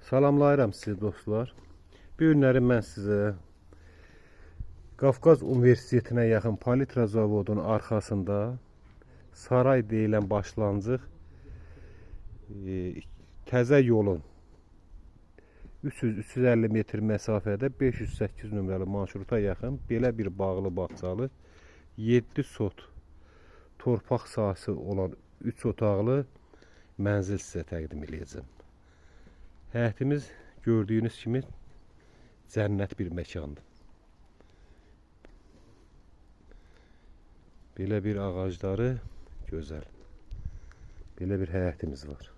Salamlayıram sizi dostlar. Bu günləri mən sizə Qafqaz Universitetinə yaxın palitra zavodunun arxasında saray deyilən başlanğıc təzə yolun 300-350 metr məsafədə 508 nömrəli marşruta yaxın belə bir bağlı bağçalı 7 sot torpaq sahəsi olan 3 otaqlı mənzil sizə təqdim edəcəm. Həyətimiz gördüyünüz kimi cənnət bir məkandır. Belə bir ağacları gözəl. Belə bir həyətimiz var.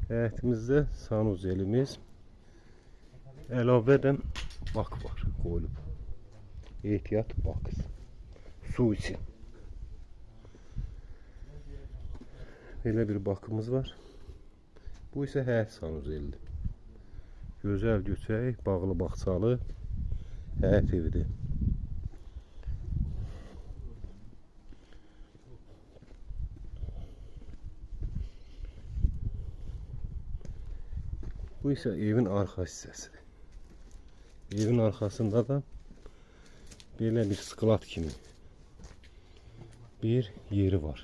Həyətimizdə sanuzelimiz, əlavədən bak var qoyulub. Ehtiyat bak. Su için. Belə bir bakımız var. Bu isə həyət sanuzelidir. Gözəl göçək, bağlı bağçalı həyət evidir. Bu ise evin arka hissəsidir. Evin arkasında da belə bir sklat kimi bir yeri var.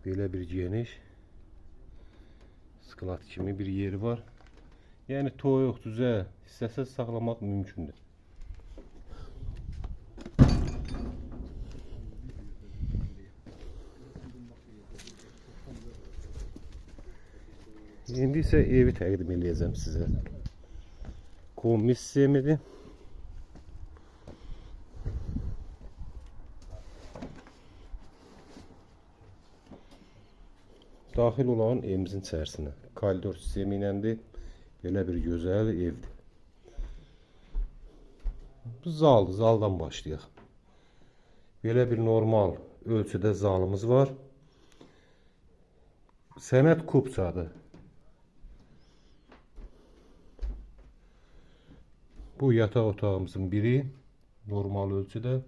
Belə bir geniş sklat kimi bir yeri var. Yəni toyuq, düzə hissəsi saxlamaq mümkündür. İndi isə evi təqdim edəcəm sizə. Kombi sistemidir. Daxil olan evimizin içərisinə. Koridor sistemi iləndir. Belə bir gözəl evdir. Bu zaldır. Zaldan başlayaq. Belə bir normal ölçüdə zalımız var. Sənət kubçadır. Bu yataq otağımızın biri normal ölçüdə.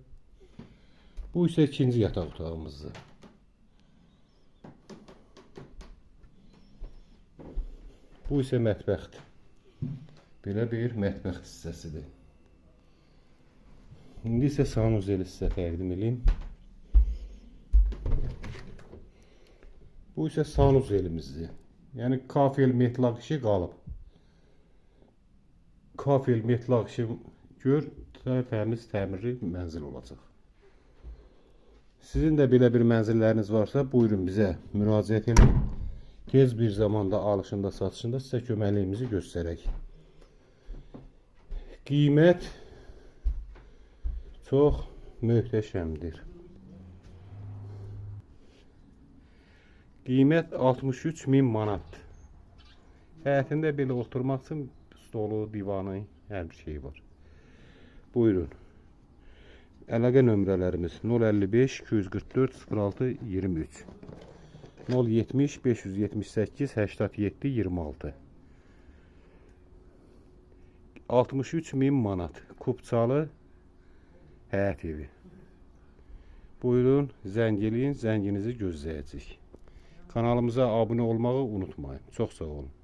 Bu isə ikinci yataq otağımızdır. Bu isə mətbəxdir. Belə bir mətbəx hissəsidir. İndi isə sanuzeli sizə təqdim edeyim. Bu isə sanuzelimizdir. Yəni kafel metlaq işi qalıb. Kafel metlaq işi gör, təmiz təmirli mənzil olacaq. Sizin də belə bir mənzilləriniz varsa, buyurun bizə müraciət edin. Tez bir zamanda alışında, satışında sizə köməkliğimizi göstərək. Qiymət çox möhtəşəmdir. Qiymət 63.000 manat. Həyətində belə oturmaq üçün stolu, divanı, hər bir şey var. Buyurun. Əlaqə nömrələrimiz 055 244 06 23 070 578 87 26 63.000 manat kubçalı həyət evi. Buyurun, zəng eləyin, zənginizi gözləyəcəyik. Kanalımıza abunə olmağı unutmayın. Çox sağ olun.